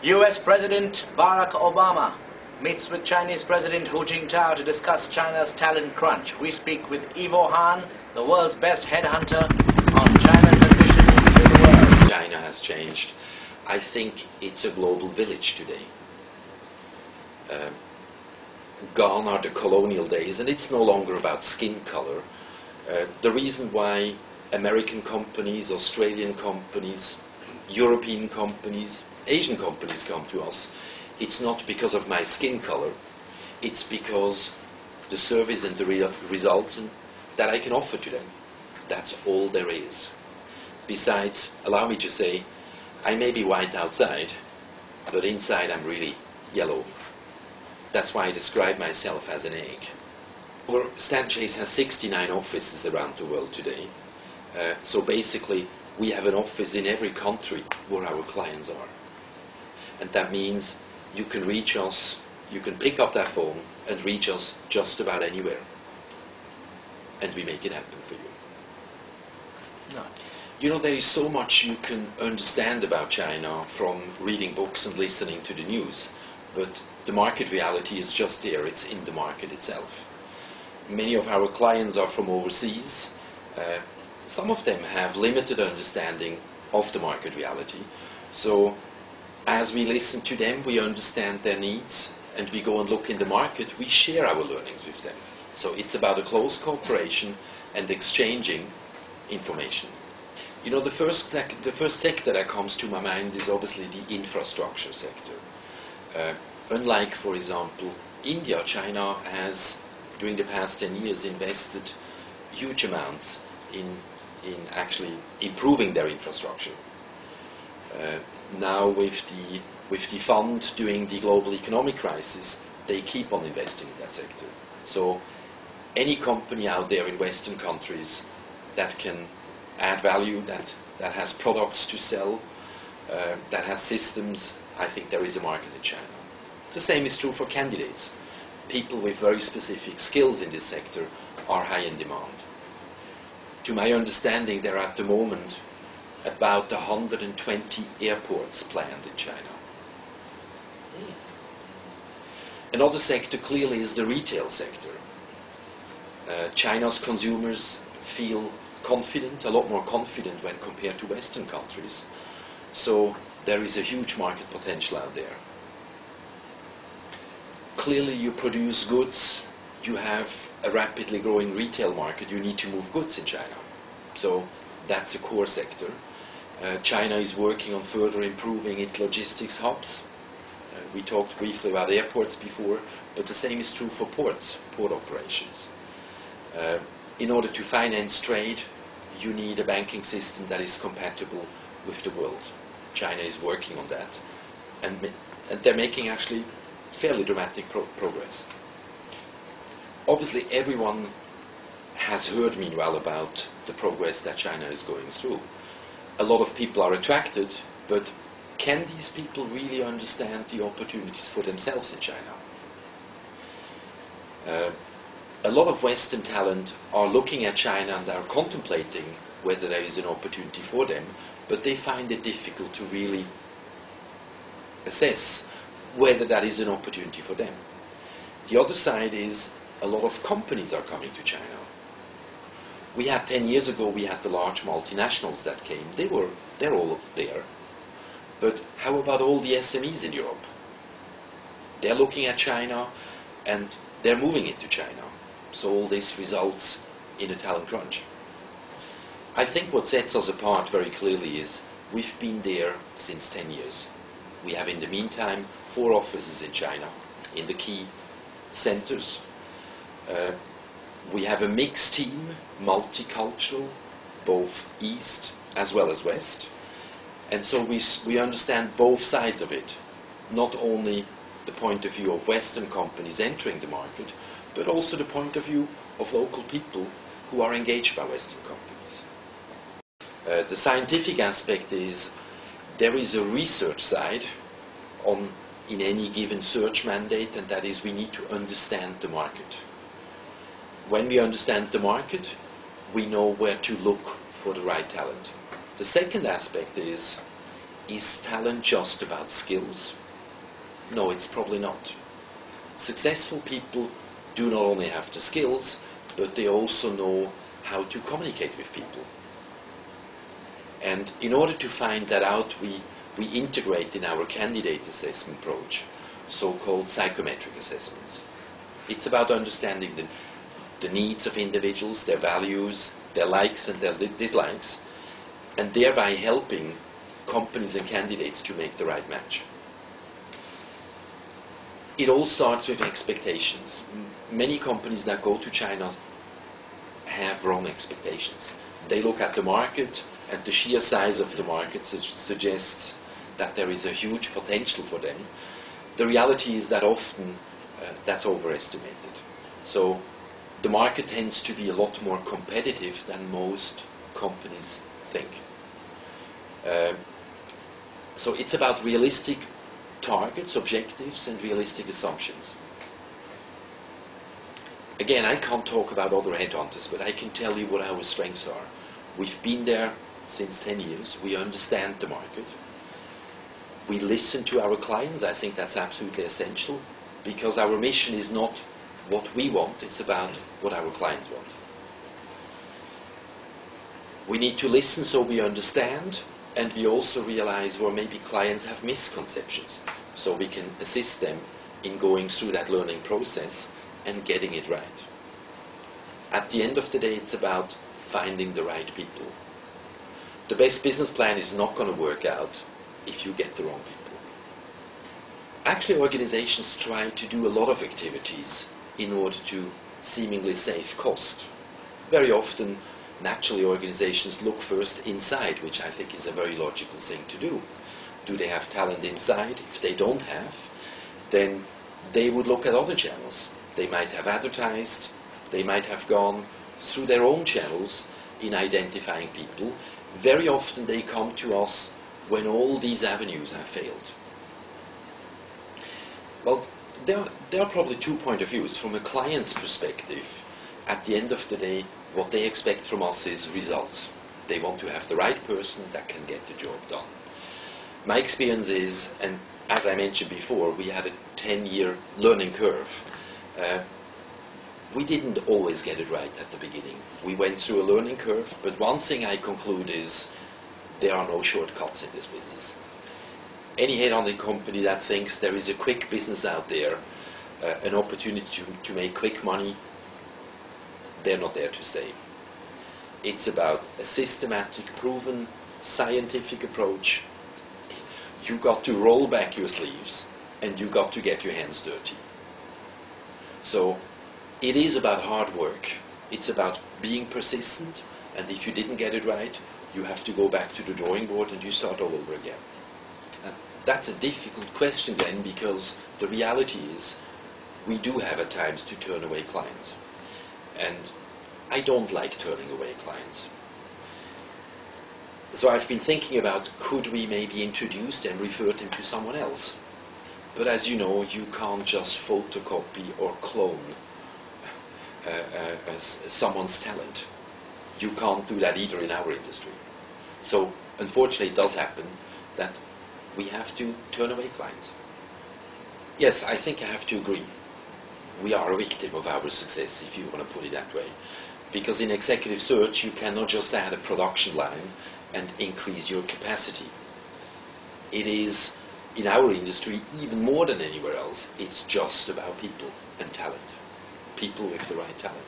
US President Barack Obama meets with Chinese President Hu Jintao to discuss China's talent crunch. We speak with Ivo Hahn, the world's best headhunter, on China's ambitions in the world. China has changed. I think it's a global village today. Gone are the colonial days, and it's no longer about skin color. The reason why American companies, Australian companies, European companies, Asian companies come to us, it's not because of my skin color, it's because the service and the results that I can offer to them. That's all there is. Besides, allow me to say, I may be white outside, but inside I'm really yellow. That's why I describe myself as an egg. Stan Chase has 69 offices around the world today. So basically, we have an office in every country where our clients are. And that means you can reach us, you can pick up that phone and reach us just about anywhere. And we make it happen for you. No. You know, there is so much you can understand about China from reading books and listening to the news, but the market reality is just there, it's in the market itself. Many of our clients are from overseas. Some of them have limited understanding of the market reality. So as we listen to them, we understand their needs, and we go and look in the market, we share our learnings with them. So it's about a close cooperation and exchanging information. You know, the first sector that comes to my mind is obviously the infrastructure sector. Unlike, for example, India, China has, during the past 10 years, invested huge amounts in actually improving their infrastructure. Now with the fund during the global economic crisis, they keep on investing in that sector. So any company out there in Western countries that can add value, that has products to sell, that has systems, I think there is a market in China. The same is true for candidates. People with very specific skills in this sector are high in demand. To my understanding, there are at the moment about 120 airports planned in China. Another sector clearly is the retail sector. China's consumers feel confident, a lot more confident when compared to Western countries. So there is a huge market potential out there. Clearly you produce goods, you have a rapidly growing retail market, you need to move goods in China. So that's a core sector. China is working on further improving its logistics hubs. We talked briefly about airports before, but the same is true for ports, port operations. In order to finance trade, you need a banking system that is compatible with the world. China is working on that, and they're making actually fairly dramatic progress. Obviously, everyone has heard meanwhile about the progress that China is going through. A lot of people are attracted, but can these people really understand the opportunities for themselves in China? A lot of Western talent are looking at China and are contemplating whether there is an opportunity for them, but they find it difficult to really assess whether that is an opportunity for them. The other side is a lot of companies are coming to China. We had 10 years ago, we had the large multinationals that came. They're all there. But how about all the SMEs in Europe? They're looking at China and they're moving into China. So all this results in a talent crunch. I think what sets us apart very clearly is we've been there since 10 years. We have in the meantime 4 offices in China, in the key centers. We have a mixed team, multicultural, both East as well as West. And so we understand both sides of it, not only the point of view of Western companies entering the market, but also the point of view of local people who are engaged by Western companies. The scientific aspect is there is a research side in any given search mandate, and that is we need to understand the market. When we understand the market, we know where to look for the right talent. The second aspect is is talent just about skills? No, it's probably not. Successful people do not only have the skills, but they also know how to communicate with people. And in order to find that out, we integrate in our candidate assessment approach so-called psychometric assessments. It's about understanding the needs of individuals, their values, their likes and their dislikes, and thereby helping companies and candidates to make the right match. It all starts with expectations. Many companies that go to China have wrong expectations. They look at the market, and the sheer size of the market suggests that there is a huge potential for them. The reality is that often that's overestimated. So the market tends to be a lot more competitive than most companies think. So it's about realistic targets, objectives, and realistic assumptions. Again, I can't talk about other headhunters, but I can tell you what our strengths are. We've been there since 10 years. We understand the market. We listen to our clients. I think that's absolutely essential, because our mission is not what we want, it's about what our clients want. We need to listen so we understand, and we also realize where maybe clients have misconceptions, so we can assist them in going through that learning process and getting it right. At the end of the day, it's about finding the right people. The best business plan is not going to work out if you get the wrong people. Actually, organizations try to do a lot of activities in order to seemingly save cost. Very often, naturally, organizations look first inside, which I think is a very logical thing to do. Do they have talent inside? If they don't have, then they would look at other channels. They might have advertised, they might have gone through their own channels in identifying people. Very often they come to us when all these avenues have failed. Well, there are probably two points of view. From a client's perspective, at the end of the day, what they expect from us is results. They want to have the right person that can get the job done. My experience is, and as I mentioned before, we had a 10-year learning curve. We didn't always get it right at the beginning. We went through a learning curve, but one thing I conclude is there are no shortcuts in this business. Any headhunting company that thinks there is a quick business out there, an opportunity to make quick money, they're not there to stay. It's about a systematic, proven, scientific approach. You got to roll back your sleeves and you got to get your hands dirty. So it is about hard work. It's about being persistent, and if you didn't get it right, you have to go back to the drawing board and you start all over again. And that's a difficult question then, because the reality is we do have at times to turn away clients. And I don't like turning away clients. So I've been thinking about, could we maybe introduce them, refer them to someone else? But as you know, you can't just photocopy or clone someone's talent. You can't do that either in our industry. So unfortunately it does happen that we have to turn away clients. Yes, I think I have to agree. We are a victim of our success, if you want to put it that way. Because in executive search, you cannot just add a production line and increase your capacity. It is, in our industry, even more than anywhere else, it's just about people and talent. People with the right talent.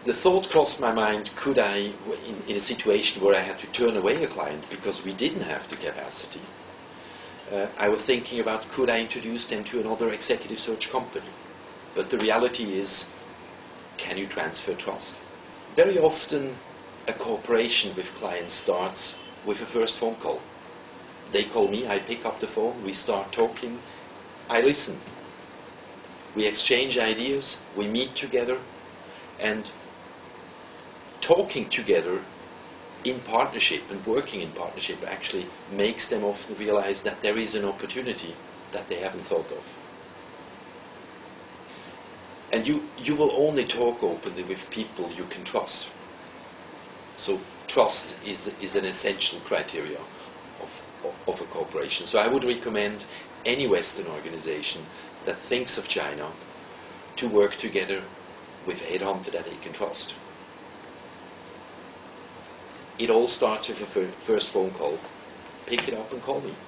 The thought crossed my mind, could I, in a situation where I had to turn away a client because we didn't have the capacity, I was thinking about, could I introduce them to another executive search company? But the reality is, can you transfer trust? Very often, a cooperation with clients starts with a first phone call. They call me, I pick up the phone, we start talking, I listen. We exchange ideas, we meet together, and talking together in partnership and working in partnership actually makes them often realize that there is an opportunity that they haven't thought of. And you will only talk openly with people you can trust. So trust is an essential criteria of a cooperation. So I would recommend any Western organization that thinks of China to work together with a headhunter that they can trust. It all starts with a first phone call. Pick it up and call me.